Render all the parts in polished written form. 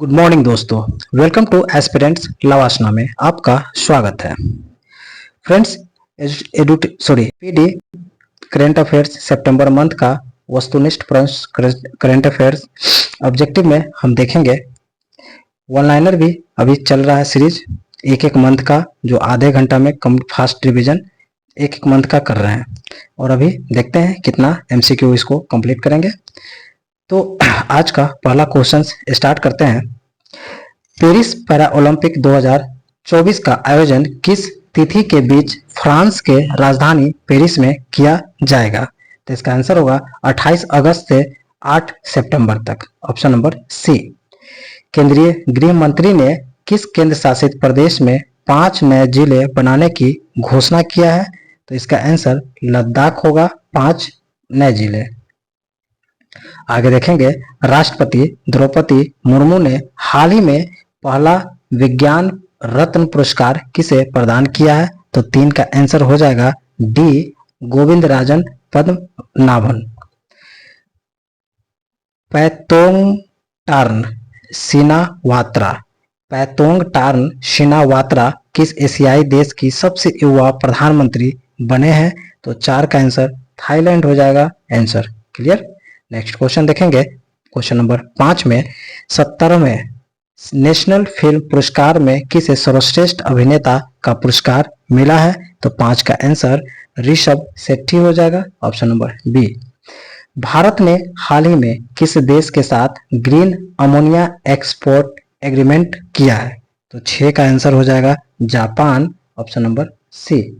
Good morning दोस्तों। Welcome two aspirants लवासना में आपका स्वागत है। फ्रेंड्स, पीडी करंट अफेयर्स सितंबर मंथ का वस्तुनिष्ठ करंट अफेयर्स ऑब्जेक्टिव में हम देखेंगे। वन लाइनर भी अभी चल रहा है सीरीज, एक एक मंथ का, जो आधे घंटा में फास्ट रिवीजन एक एक मंथ का कर रहे हैं। और अभी देखते हैं कितना एमसीक्यू इसको कंप्लीट करेंगे। तो आज का पहला क्वेश्चन स्टार्ट करते हैं। पेरिस पैरा ओलंपिक 2024 का आयोजन किस तिथि के बीच फ्रांस के राजधानी पेरिस में किया जाएगा? तो इसका आंसर होगा 28 अगस्त से 8 सितंबर तक, ऑप्शन नंबर सी। केंद्रीय गृह मंत्री ने किस केंद्र शासित प्रदेश में 5 नए जिले बनाने की घोषणा किया है? तो इसका आंसर लद्दाख होगा, 5 नए जिले। आगे देखेंगे, राष्ट्रपति द्रौपदी मुर्मू ने हाल ही में पहला विज्ञान रत्न पुरस्कार किसे प्रदान किया है? तो 3 का आंसर हो जाएगा D, Govindarajan Padmanabhan. Paetongtarn Shinawatra किस एशियाई देश की सबसे युवा प्रधानमंत्री बने हैं? तो 4 का आंसर थाईलैंड हो जाएगा आंसर। क्लियर। नेक्स्ट क्वेश्चन देखेंगे, क्वेश्चन नंबर 5 में 17वें नेशनल फिल्म पुरस्कार में किसे सर्वश्रेष्ठ अभिनेता का पुरस्कार मिला है? तो 5 का आंसर ऋषभ शेट्टी हो जाएगा, ऑप्शन नंबर बी। भारत ने हाल ही में किस देश के साथ ग्रीन अमोनिया एक्सपोर्ट एग्रीमेंट किया है? तो 6 का आंसर हो जाएगा जापान, ऑप्शन नंबर सी।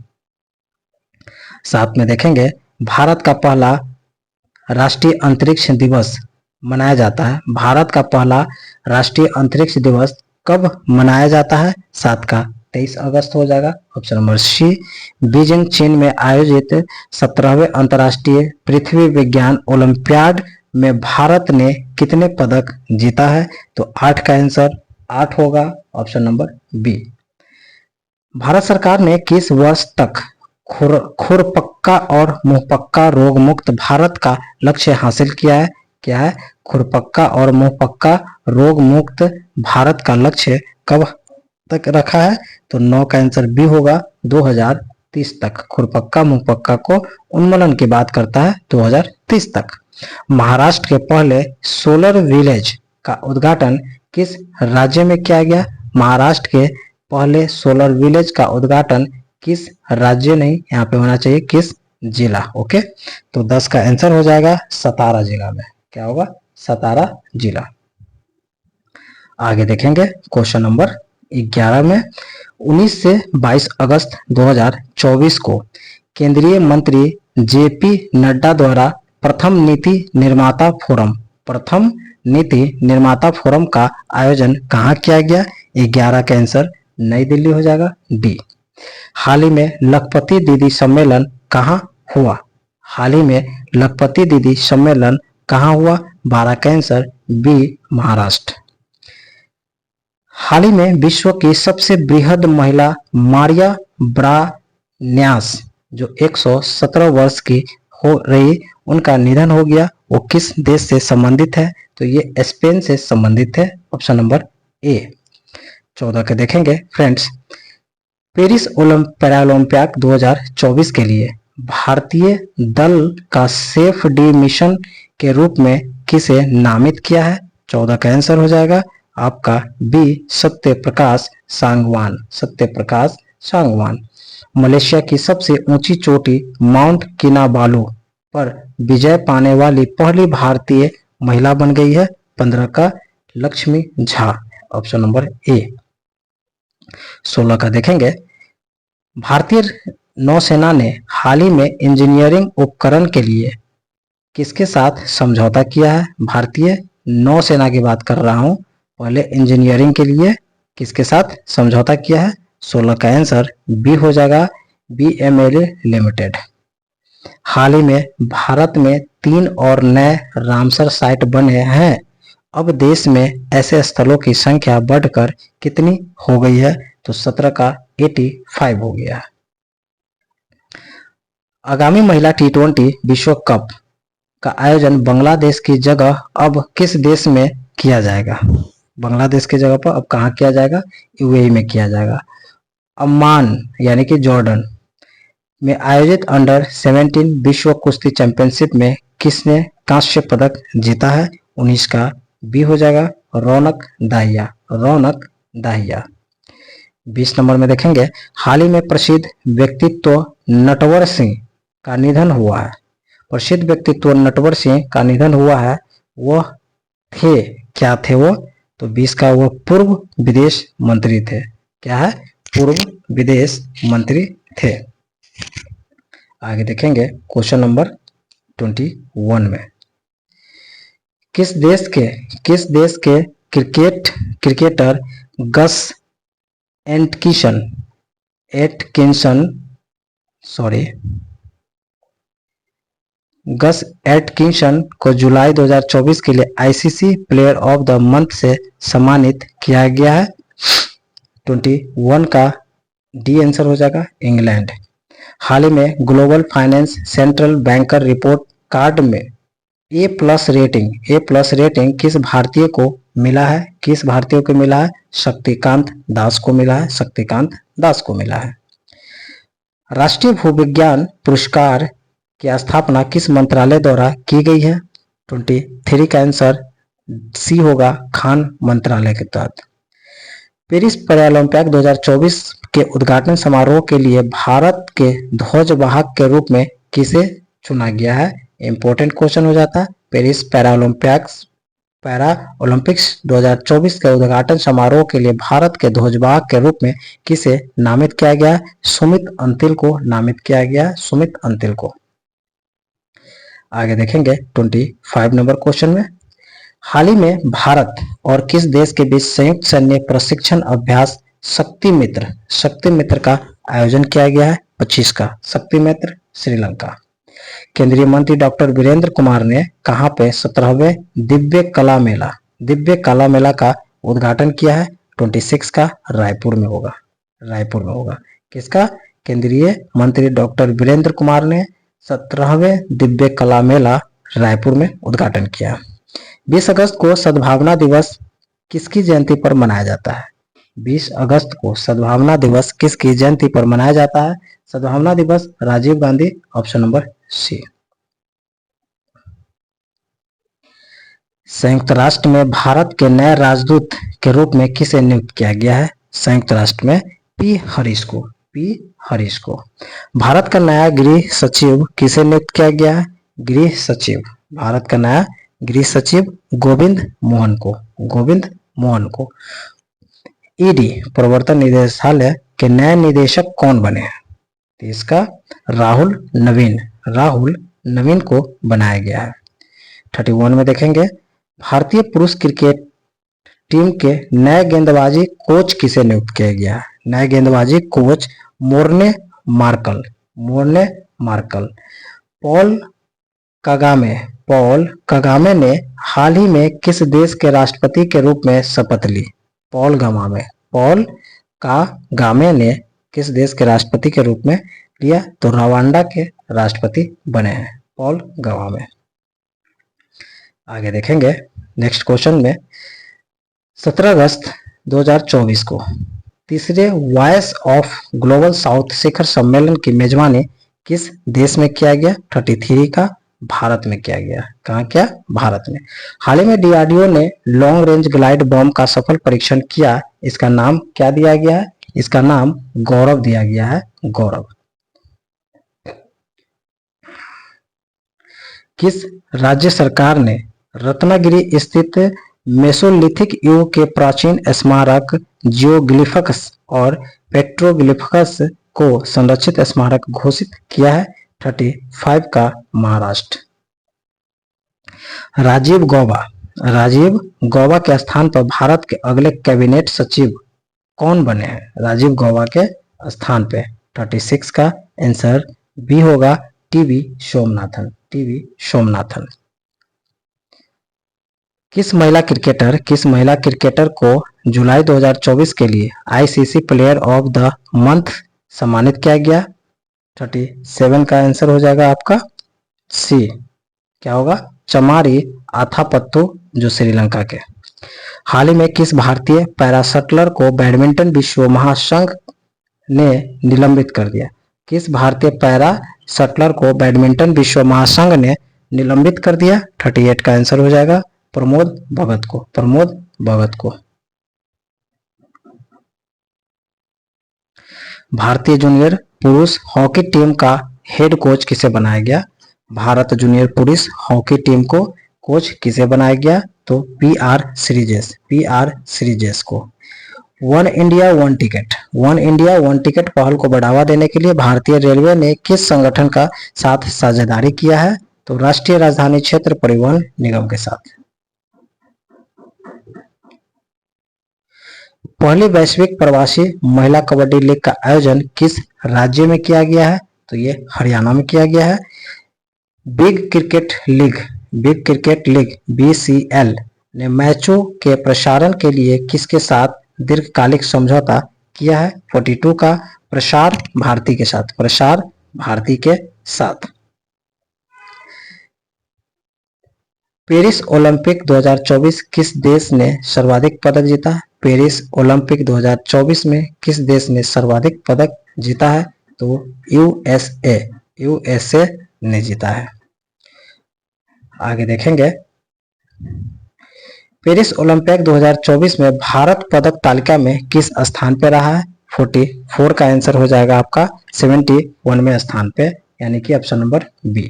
साथ में देखेंगे, भारत का पहला राष्ट्रीय अंतरिक्ष दिवस मनाया जाता है। भारत का पहला राष्ट्रीय अंतरिक्ष दिवस कब मनाया जाता है? 7 का 23 अगस्त हो जाएगा, ऑप्शन नंबर सी। बीजिंग चीन में आयोजित 17वें अंतर्राष्ट्रीय पृथ्वी विज्ञान ओलंपियाड में भारत ने कितने पदक जीता है? तो 8 का आंसर 8 होगा, ऑप्शन नंबर बी। भारत सरकार ने किस वर्ष तक खुरपक्का और मुंहपक्का रोग मुक्त भारत का लक्ष्य हासिल किया है? क्या है? खुरपक्का और मुंहपक्का रोग मुक्त भारत का लक्ष्य कब तक रखा है? तो 9 का आंसर बी होगा, 2030 तक। खुरपक्का मुंहपक्का को उन्मूलन की बात करता है 2030 तक। महाराष्ट्र के पहले सोलर विलेज का उद्घाटन किस राज्य में किया गया? महाराष्ट्र के पहले सोलर विलेज का उद्घाटन किस राज्य, नहीं यहाँ पे होना चाहिए किस जिला। ओके, तो 10 का आंसर हो जाएगा सतारा जिला में। क्या होगा? सतारा जिला। आगे देखेंगे, क्वेश्चन नंबर 11 में 19 से 22 अगस्त 2024 को केंद्रीय मंत्री जेपी नड्डा द्वारा प्रथम नीति निर्माता फोरम का आयोजन कहाँ किया गया? 11 का आंसर नई दिल्ली हो जाएगा, डी। हाल ही में लखपति दीदी सम्मेलन कहाँ हुआ? हाल ही में लखपति दीदी सम्मेलन कहाँ हुआ? 12 का आंसर बी, महाराष्ट्र। हाल ही में विश्व की सबसे बृहद महिला मारिया ब्रान्यास, जो 117 वर्ष की हो रही, उनका निधन हो गया। वो किस देश से संबंधित है? तो ये स्पेन से संबंधित है, ऑप्शन नंबर ए। 14 के देखेंगे फ्रेंड्स, पेरिस पैरालंपियाड 2024 के लिए भारतीय दल का सेफ डी मिशन के रूप में किसे नामित किया है? 14 का आंसर हो जाएगा आपका बी, सत्यप्रकाश सांगवान। मलेशिया की सबसे ऊंची चोटी माउंट किनाबालू पर विजय पाने वाली पहली भारतीय महिला बन गई है 15 का Lakshmi Jha, option number A. 16 का देखेंगे, भारतीय नौसेना ने हाल ही में इंजीनियरिंग उपकरण के लिए किसके साथ समझौता किया है? भारतीय नौसेना की बात कर रहा हूं, पहले इंजीनियरिंग के लिए किसके साथ समझौता किया है? 16 का आंसर बी हो जाएगा, BML लिमिटेड। हाल ही में भारत में 3 और नए रामसर साइट बने हैं। अब देश में ऐसे स्थलों की संख्या बढ़कर कितनी हो गई है? तो 17 का 85 हो गया। आगामी महिला T20 विश्व कप का आयोजन बांग्लादेश की जगह अब किस देश में किया जाएगा? बांग्लादेश की जगह पर अब कहाँ किया जाएगा, यूएई में किया जाएगा। अम्मान यानी कि जॉर्डन में आयोजित अंडर 17 विश्व कुश्ती चैंपियनशिप में किसने कांस्य पदक जीता है, 19 का बी हो जाएगा रौनक दाहिया, रौनक दाहिया। 20 नंबर में देखेंगे, हाल ही में प्रसिद्ध व्यक्तित्व नटवर सिंह का निधन हुआ है। प्रसिद्ध व्यक्तित्व नटवर सिंह का निधन हुआ है, वह थे, क्या थे वो, तो 20 का वो पूर्व विदेश मंत्री थे। क्या है, पूर्व विदेश मंत्री थे। आगे देखेंगे क्वेश्चन नंबर 21 में, किस देश के क्रिकेटर गस एटकिंसन को जुलाई 2024 के लिए ICC player of the month से सम्मानित किया गया है। 21 का डी आंसर हो जाएगा इंग्लैंड। हाल ही में global finance central banker report card में ए प्लस रेटिंग किस भारतीय को मिला है, किस भारतीय को मिला है, शक्तिकांत दास को मिला है, शक्तिकांत दास को मिला है। राष्ट्रीय भूविज्ञान पुरस्कार की स्थापना किस मंत्रालय द्वारा की गई है, 23 का आंसर सी होगा खान मंत्रालय के तहत। पेरिस पैरालंपिक 2024 के उद्घाटन समारोह के लिए भारत के ध्वजवाहक के रूप में किसे चुना गया है, इंपॉर्टेंट क्वेश्चन हो जाता है। पेरिस पैरालंपिक्स 2024 के उद्घाटन समारोह के लिए भारत के ध्वजवाहक के रूप में किसे नामित किया गया, सुमित अंतिल को नामित किया गया, सुमित अंतिल को। आगे देखेंगे 25 नंबर क्वेश्चन में, हाल ही में भारत और किस देश के बीच संयुक्त सैन्य प्रशिक्षण अभ्यास शक्ति मित्र का आयोजन किया गया है, 25 का शक्ति मित्र श्रीलंका। केंद्रीय मंत्री डॉक्टर वीरेंद्र कुमार ने कहां पे 17वें दिव्य कला मेला का उद्घाटन किया है, 26 का रायपुर में होगा। किसका, केंद्रीय मंत्री डॉक्टर वीरेंद्र कुमार ने 17वें दिव्य कला मेला रायपुर में उद्घाटन किया। 20 अगस्त को सद्भावना दिवस किसकी जयंती पर मनाया जाता है, 20 अगस्त को सद्भावना दिवस किसकी जयंती पर मनाया जाता है, सद्भावना दिवस Rajiv Gandhi, option number C. संयुक्त राष्ट्र में भारत के नए राजदूत के रूप में किसे नियुक्त किया गया है, संयुक्त राष्ट्र में पी हरीश को। भारत का नया गृह सचिव किसे नियुक्त किया गया है, भारत का नया गृह सचिव गोविंद मोहन को। ईडी प्रवर्तन निदेशालय के नए निदेशक कौन बने हैं, तो इसका राहुल नवीन को बनाया गया है। 31 में देखेंगे, भारतीय पुरुष क्रिकेट टीम के नए गेंदबाजी कोच किसे नियुक्त किया गया है, नए गेंदबाजी coach Morne Morkel. Paul Kagame ने हाल ही में किस देश के राष्ट्रपति के रूप में शपथ ली, पॉल कागामे ने किस देश के राष्ट्रपति के रूप में लिया, तो रवांडा के राष्ट्रपति बने हैं पॉल कगामे। आगे देखेंगे नेक्स्ट क्वेश्चन में, 17 अगस्त 2024 को तीसरे वॉइस ऑफ ग्लोबल साउथ शिखर सम्मेलन की मेजबानी किस देश में किया गया, 33 का भारत में किया गया। कहाँ किया, भारत में। हाल ही में डीआरडीओ ने लॉन्ग रेंज ग्लाइड बॉम्ब का सफल परीक्षण किया, इसका नाम क्या दिया गया है, इसका नाम गौरव दिया गया है, गौरव। किस राज्य सरकार ने रत्नागिरी स्थित मेसोलिथिक युग के प्राचीन स्मारक जियोग्लिफक्स और पेट्रोग्लिफक्स को संरक्षित स्मारक घोषित किया है, 35 का महाराष्ट्र। राजीव गौबा के स्थान पर भारत के अगले कैबिनेट सचिव कौन बने हैं, राजीव गौबा के स्थान पे, 36 का आंसर बी होगा टीवी सोमनाथन। किस महिला क्रिकेटर को जुलाई 2024 के लिए ICC player of the month सम्मानित किया गया, 37 का आंसर हो जाएगा आपका सी, क्या होगा, चमारी आथापत्तू, जो श्रीलंका के। हाल ही में किस भारतीय पैराशटलर को बैडमिंटन विश्व महासंघ ने निलंबित कर दिया? किस भारतीय पैरा शटलर को बैडमिंटन विश्व महासंघ ने निलंबित कर दिया? 38 का आंसर हो जाएगा प्रमोद भगत को। प्रमोद भगत को। भारतीय जूनियर पुरुष हॉकी टीम का हेड कोच किसे बनाया गया? भारत जूनियर पुरुष हॉकी टीम को कोच किसे बनाया गया? तो पी.आर. श्रीजेश। पी.आर. श्रीजेश को। One India one ticket. One India one ticket पहल को बढ़ावा देने के लिए भारतीय रेलवे ने किस संगठन का साथ साझेदारी किया है? तो राष्ट्रीय राजधानी क्षेत्र परिवहन निगम के साथ। पहली वैश्विक प्रवासी महिला कबड्डी लीग का आयोजन किस राज्य में किया गया है? तो ये हरियाणा में किया गया है। बिग क्रिकेट लीग BCL ने मैचों के प्रसारण के लिए किसके साथ दीर्घकालिक समझौता किया है? 42 का प्रसार भारती के साथ। प्रसार भारती के साथ। पेरिस ओलंपिक 2024 किस देश ने सर्वाधिक पदक जीता? पेरिस ओलंपिक 2024 में किस देश ने सर्वाधिक पदक जीता है? तो यूएसए ने जीता है। आगे देखेंगे। पेरिस ओलंपिक 2024 में भारत पदक तालिका में किस स्थान पे रहा है? 44 का आंसर हो जाएगा आपका 71वें स्थान पे, यानी कि ऑप्शन नंबर बी।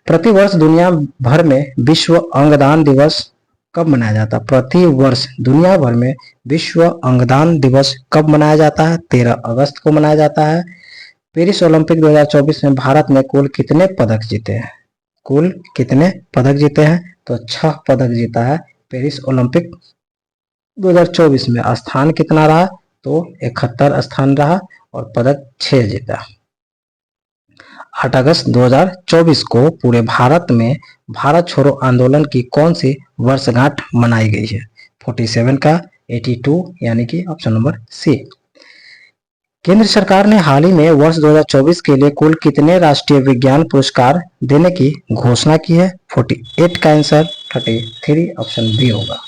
प्रतिवर्ष दुनिया भर में विश्व अंगदान दिवस कब मनाया जाता है? प्रतिवर्ष दुनिया भर में विश्व अंगदान दिवस कब मनाया जाता है? 13 अगस्त को मनाया जाता है। पेरिस ओलंपिक 2024 में भारत ने कुल कितने पदक जीते हैं? कुल कितने पदक जीते हैं? तो 6 पदक जीता है पेरिस ओलंपिक 2024 में। स्थान कितना रहा? तो 71 स्थान रहा और पदक 6 जीता। 8 अगस्त 2024 को पूरे भारत में भारत छोड़ो आंदोलन की कौन सी वर्षगांठ मनाई गई है? 47 का 82, यानी कि ऑप्शन नंबर सी। केंद्र सरकार ने हाल ही में वर्ष 2024 के लिए कुल कितने राष्ट्रीय विज्ञान पुरस्कार देने की घोषणा की है? 48 का आंसर 33, ऑप्शन बी होगा।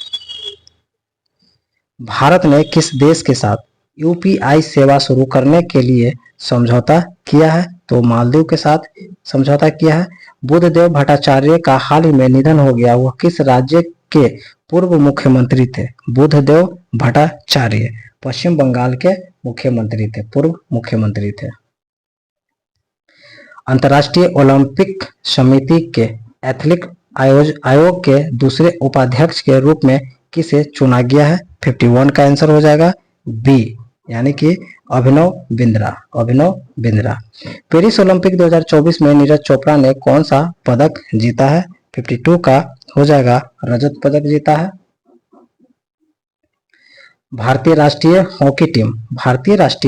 भारत ने किस देश के साथ यूपीआई सेवा शुरू करने के लिए समझौता किया है? तो मालदीव के साथ समझौता किया है। बुद्धदेव भट्टाचार्य का हाल ही में निधन हो गया, वह किस राज्य के पूर्व मुख्यमंत्री थे? बुद्धदेव भट्टाचार्य पश्चिम बंगाल के मुख्यमंत्री थे, पूर्व मुख्यमंत्री थे। अंतर्राष्ट्रीय ओलंपिक समिति के एथलेटिक आयोग के दूसरे उपाध्यक्ष के रूप में किसे चुना गया है? 51 का आंसर हो जाएगा बी, यानी कि अभिनव बिंद्रा। अभिनव बिंद्रा। पेरिस ओलंपिक 2024 में नीरज चोपड़ा ने कौन सा पदक जीता है? 52 का हो जाएगा रजत पदक जीता है। भारतीय राष्ट्रीय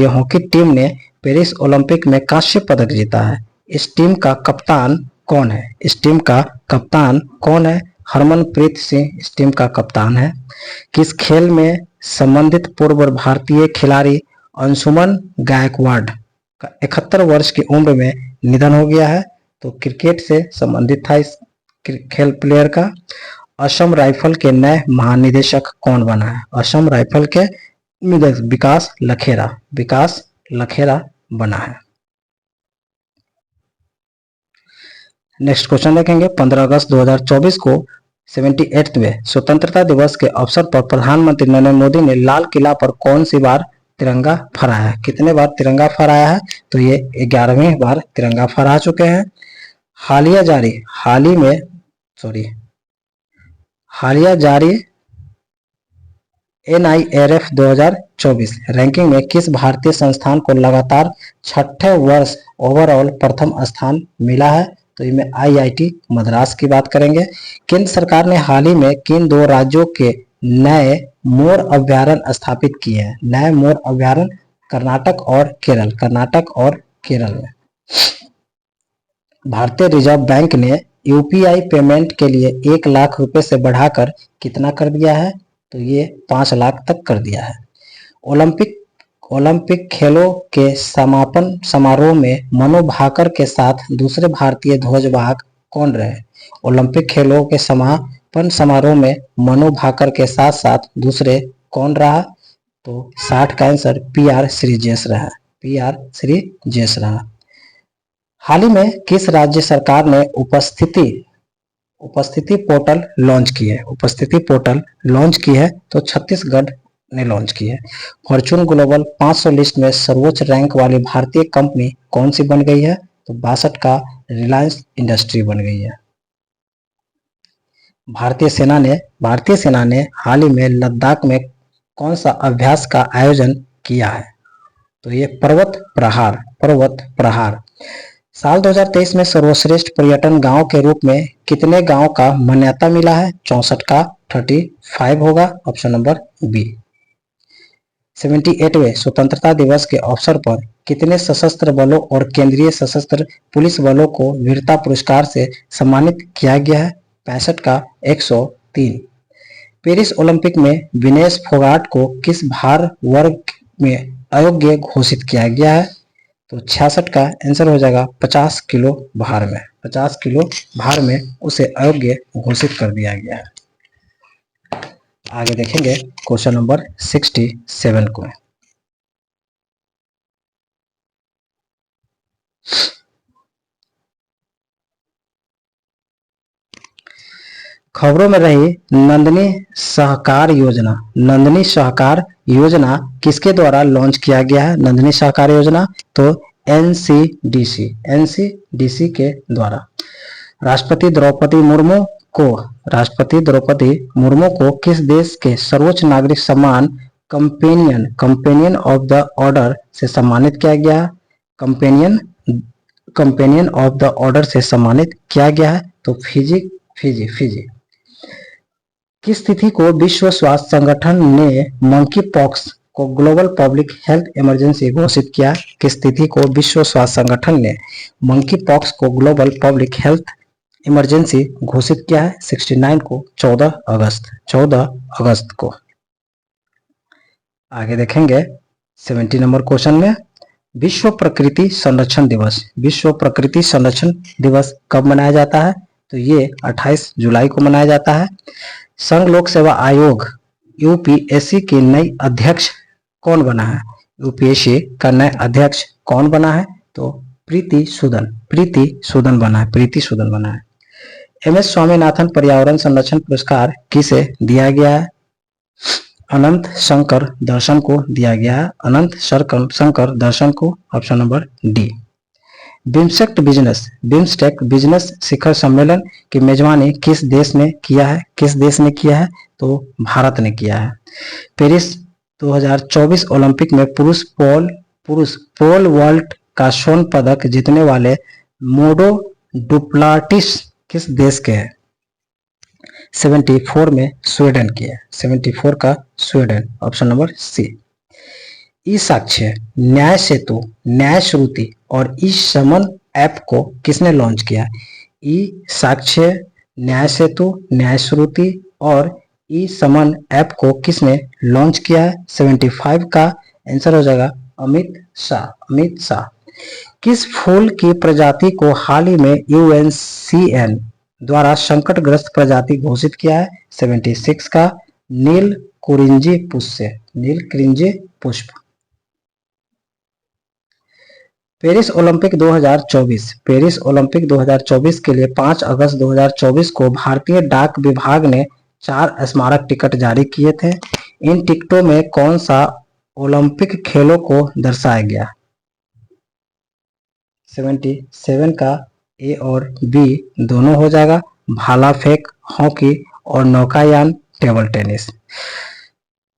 हॉकी टीम ने पेरिस ओलंपिक में कांस्य पदक जीता है। इस टीम का कप्तान कौन है? इस टीम का कप्तान कौन है? हरमनप्रीत सिंह इस टीम का कप्तान है। किस खेल में संबंधित पूर्व भारतीय खिलाड़ी अंशुमन गायकवाड़ का 71 वर्ष की उम्र में निधन हो गया है? तो क्रिकेट से संबंधित था इस खेल प्लेयर का। असम राइफल के नए महानिदेशक कौन बना है? असम राइफल के विकास लखेरा बना है। नेक्स्ट क्वेश्चन देखेंगे। 15 अगस्त 2024 को 78वें स्वतंत्रता दिवस के अवसर पर प्रधानमंत्री नरेंद्र मोदी ने लाल किला पर कौन सी बार तिरंगा फहराया? कितने बार तिरंगा फहराया है? तो ये 11वीं बार तिरंगा फहरा चुके हैं। हालिया जारी NIRF 2024 रैंकिंग में किस भारतीय संस्थान को लगातार 6ठे वर्ष ओवरऑल प्रथम स्थान मिला है? तो इसमें IIT मद्रास की बात करेंगे। केंद्र सरकार ने हाल ही में किन 2 राज्यों के नए मोर अभ्यारण्य स्थापित किए हैं? नए मोर अभ्यारण्य कर्नाटक और केरल में। भारतीय रिजर्व बैंक ने यूपीआई पेमेंट के लिए 1 लाख रुपए से बढ़ाकर कितना कर दिया है? तो ये 5 लाख तक कर दिया है। ओलंपिक खेलों के समापन समारोह में मनु भाकर के साथ दूसरे भारतीय ध्वजवाहक कौन रहे? ओलंपिक खेलों के समापन समारोह में मनु भाकर के साथ साथ दूसरे कौन रहा? तो 60 का आंसर PR श्रीजेश रहा। PR श्रीजेश रहा। हाल ही में किस राज्य सरकार ने उपस्थिति पोर्टल लॉन्च की है? उपस्थिति पोर्टल लॉन्च की है तो छत्तीसगढ़ ने लॉन्च की है। फॉर्च्यून ग्लोबल 500 लिस्ट में सर्वोच्च रैंक वाली भारतीय कंपनी कौन सी बन गई है? तो 62 का रिलायंस इंडस्ट्री बन गई है। भारतीय सेना ने हाल ही में लद्दाख में कौन सा अभ्यास का आयोजन किया है? तो ये पर्वत प्रहार। साल 2023 में सर्वश्रेष्ठ पर्यटन गांव के रूप में कितने गांव का मान्यता मिला है? 64 का 35 होगा, ऑप्शन नंबर बी। 78वें स्वतंत्रता दिवस के अवसर पर कितने सशस्त्र बलों और केंद्रीय सशस्त्र पुलिस बलों को वीरता पुरस्कार से सम्मानित किया गया है? 65 का 103। पेरिस ओलंपिक में विनेश फोगाट को किस भार वर्ग में अयोग्य घोषित किया गया है? तो 66 का आंसर हो जाएगा 50 किलो भार में। 50 किलो भार में उसे अयोग्य घोषित कर दिया गया है। आगे देखेंगे क्वेश्चन नंबर 67 को। खबरों में रही नंदिनी सहकार योजना किसके द्वारा लॉन्च किया गया है? नंदिनी सहकार योजना तो NCDC के द्वारा। राष्ट्रपति द्रौपदी मुर्मू को किस देश के सर्वोच्च नागरिक सम्मान कंपेनियन ऑफ द ऑर्डर से सम्मानित किया गया है? कंपेनियन ऑफ द ऑर्डर से सम्मानित किया गया है तो फिजी। किस तिथि को विश्व स्वास्थ्य संगठन ने मंकी पॉक्स को ग्लोबल पब्लिक हेल्थ इमरजेंसी घोषित किया? किस तिथि को विश्व स्वास्थ्य संगठन ने मंकी पॉक्स को ग्लोबल पब्लिक हेल्थ इमरजेंसी घोषित किया है? 69 को 14 अगस्त को। आगे देखेंगे 70 नंबर क्वेश्चन में विश्व प्रकृति संरक्षण दिवस कब मनाया जाता है? तो ये 28 जुलाई को मनाया जाता है। संघ लोक सेवा आयोग यूपीएससी के नए अध्यक्ष कौन बना है? यूपीएससी का नया अध्यक्ष कौन बना है? तो प्रीति सूदन बना है। MS स्वामीनाथन पर्यावरण संरक्षण पुरस्कार किसे दिया गया है? अनंत शंकर दर्शन को दिया गया है। अनंत शंकर दर्शन को, option number D. BIMSTEC business शिखर सम्मेलन की मेजबानी किस देश ने किया है? तो भारत ने किया है। पेरिस 2024 ओलंपिक में पुरुष पोल वॉल्ट का स्वर्ण पदक जीतने वाले मोडो डुप्लाटिस किस देश के हैं? 74 में स्वीडन की है। 74 का स्वीडन, ऑप्शन नंबर सी। ई साक्ष्य, न्याय सेतु, न्याय श्रुति और ई समन ऐप को किसने लॉन्च किया? ई साक्ष्य, न्याय सेतु, न्याय श्रुति और ई समन ऐप को किसने लॉन्च किया है? 75 का आंसर हो जाएगा अमित शाह। किस फूल की प्रजाति को हाल ही में UNCN द्वारा संकटग्रस्त प्रजाति घोषित किया है? 76 का नीलकुरिंजी पुष्प। पेरिस ओलंपिक 2024 के लिए 5 अगस्त 2024 को भारतीय डाक विभाग ने 4 स्मारक टिकट जारी किए थे। इन टिकटों में कौन सा ओलंपिक खेलों को दर्शाया गया? 77 का ए और बी दोनों हो जाएगा। भाला फेंक, हॉकी और नौकायान टेबल टेनिस।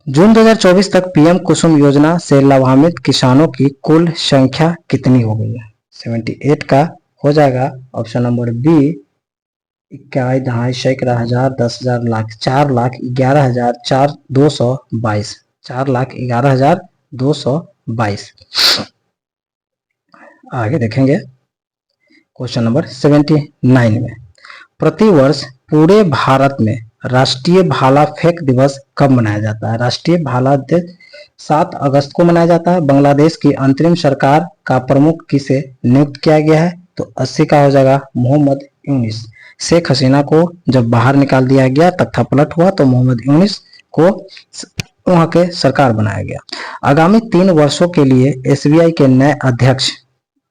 जून 2024 तक PM कुसुम योजना से लाभान्वित किसानों की कुल संख्या कितनी हो गई है? 78 का हो जाएगा ऑप्शन नंबर बी। 21, 2.5, सैकड़ा, हजार, 10,000, लाख, 4,11,222। 4,11,222। आगे देखेंगे क्वेश्चन नंबर 79 में प्रतिवर्ष पूरे भारत में राष्ट्रीय भाला फेंक दिवस कब मनाया जाता है? राष्ट्रीय भाला दिवस 7 अगस्त को मनाया जाता है। बांग्लादेश की अंतरिम सरकार का प्रमुख किसे नियुक्त किया गया है? तो 80 का हो जाएगा मोहम्मद यूनिस। शेख हसीना को जब बाहर निकाल दिया गया, तख्तापलट हुआ, तो मोहम्मद यूनिस को वहां के सरकार बनाया गया। आगामी 3 वर्षों के लिए एसबीआई के नए अध्यक्ष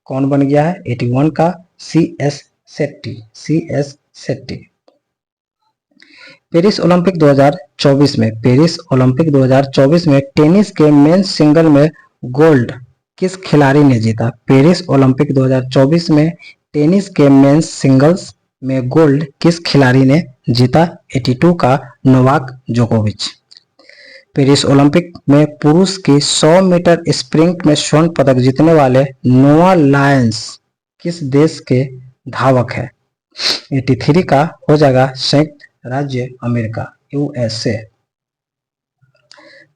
कौन बन गया है? 81 का CS शेट्टी। पेरिस ओलंपिक 2024 में टेनिस के मेंस सिंगल में गोल्ड किस खिलाड़ी ने जीता? पेरिस ओलंपिक 2024 में टेनिस के मेंस सिंगल्स में गोल्ड किस खिलाड़ी ने जीता? 82 का नोवाक जोकोविच। पेरिस ओलंपिक में पुरुष की 100 मीटर स्प्रिंट में स्वर्ण पदक जीतने वाले नोआ लायंस किस देश के धावक है? 83 का हो जाएगा संयुक्त राज्य अमेरिका, USA।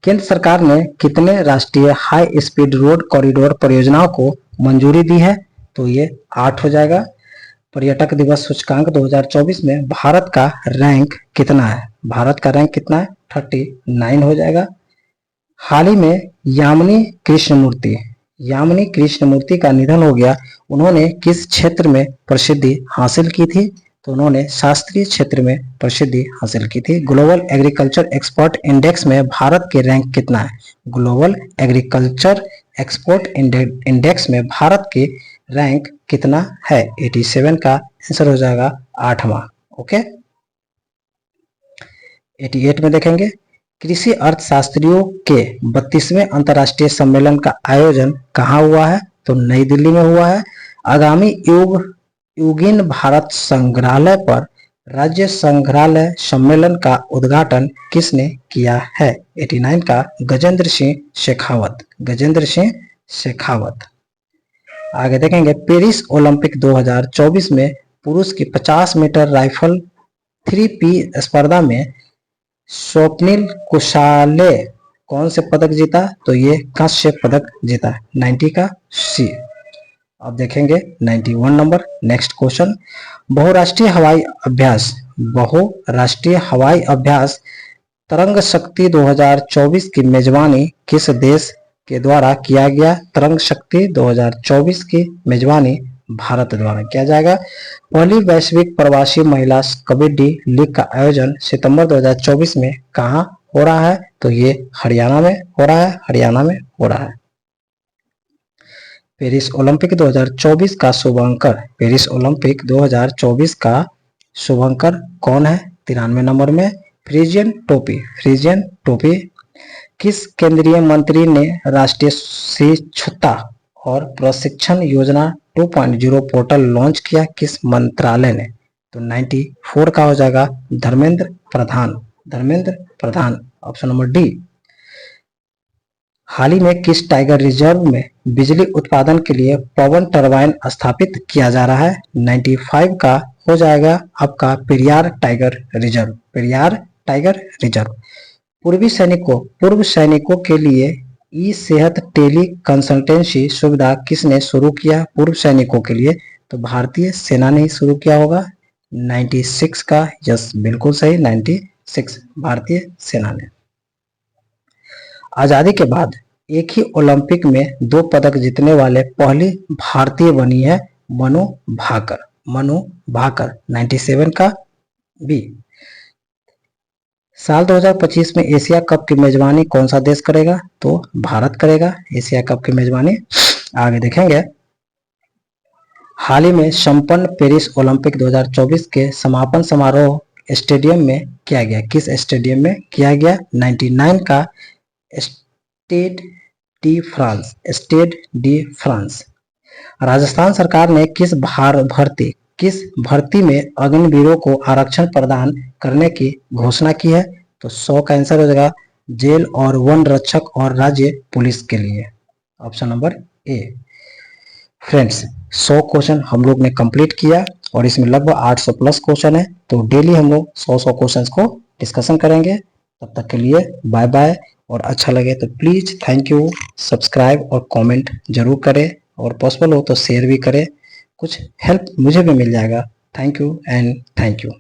केंद्र सरकार ने कितने राष्ट्रीय हाई स्पीड रोड कॉरिडोर परियोजनाओं को मंजूरी दी है? तो ये 8 हो जाएगा। पर्यटक दिवस सूचकांक 2024 में भारत का रैंक कितना है? भारत का रैंक कितना है? 39 हो जाएगा। हाल ही में यामिनी कृष्णमूर्ति का निधन हो गया। उन्होंने किस क्षेत्र में प्रसिद्धि हासिल की थी? तो उन्होंने शास्त्रीय क्षेत्र में प्रसिद्धि हासिल की थी। ग्लोबल एग्रीकल्चर एक्सपोर्ट इंडेक्स में भारत के रैंक कितना है? ग्लोबल एग्रीकल्चर एक्सपोर्ट इंडेक्स में भारत के रैंक कितना है? 87 का आंसर हो जाएगा 8वां। ओके, 88 में देखेंगे कृषि अर्थशास्त्रियों के 32वें अंतर्राष्ट्रीय सम्मेलन का आयोजन कहाँ हुआ है? तो नई दिल्ली में हुआ है। आगामी युगिन भारत संग्रहालय पर राज्य संग्रहालय सम्मेलन का उद्घाटन किसने किया है? 89 का गजेंद्र सिंह शेखावत। आगे देखेंगे पेरिस ओलंपिक 2024 में पुरुष की 50 मीटर राइफल 3P स्पर्धा में स्वप्निल कुशाले कौन से पदक जीता? तो ये कांस्य पदक जीता, 90 का C। अब देखेंगे 91 नंबर। नेक्स्ट क्वेश्चन, बहुराष्ट्रीय हवाई अभ्यास तरंग शक्ति 2024 की मेजबानी किस देश के द्वारा किया गया? तरंग शक्ति 2024 की मेजबानी भारत द्वारा किया जाएगा। पहली वैश्विक प्रवासी महिला कबड्डी लीग का आयोजन सितंबर 2024 में कहां हो रहा है? तो ये हरियाणा में हो रहा है। पेरिस ओलंपिक 2024 का शुभंकर कौन है? 93 नंबर में फ्रीजियन टोपी। किस केंद्रीय मंत्री ने राष्ट्रीय शिक्षुता और प्रशिक्षण योजना 2.0 पोर्टल लॉन्च किया? किस मंत्रालय ने? तो 94 का हो जाएगा Dharmendra Pradhan, option number D. हाल ही में किस टाइगर रिजर्व में बिजली उत्पादन के लिए पवन टरबाइन स्थापित किया जा रहा है? 95 का हो जाएगा आपका पेरियार टाइगर रिजर्व। पूर्व सैनिकों के लिए ई सेहत टेली कंसल्टेंसी सुविधा किसने शुरू किया? पूर्व सैनिकों के लिए तो भारतीय सेना ने ही शुरू किया होगा। 96 का यस, बिल्कुल सही, 96 भारतीय सेना ने। आजादी के बाद एक ही ओलंपिक में 2 पदक जीतने वाले पहली भारतीय बनी है मनु भाकर, 97 का बी। साल 2025 में एशिया कप की मेजबानी कौन सा देश करेगा? तो भारत करेगा एशिया कप की मेजबानी। आगे देखेंगे हाल ही में संपन्न पेरिस ओलंपिक 2024 के समापन समारोह स्टेडियम में किया गया। किस स्टेडियम में किया गया? 99 का स्टेड डी फ्रांस। राजस्थान सरकार ने किस भर्ती में अग्निवीरों को आरक्षण प्रदान करने की घोषणा की है? तो 100 का आंसर हो जाएगा जेल और वन रक्षक और राज्य पुलिस के लिए, option number A. Friends, 100 question हम लोग ने कंप्लीट किया और इसमें लगभग 800 प्लस क्वेश्चन है। तो डेली हम लोग 100 क्वेश्चंस को डिस्कशन करेंगे। तब तक के लिए बाय बाय, और अच्छा लगे तो प्लीज थैंक यू, सब्सक्राइब और कमेंट जरूर करें, और पॉसिबल हो तो शेयर भी करें, कुछ हेल्प मुझे भी मिल जाएगा। Thank you and thank you.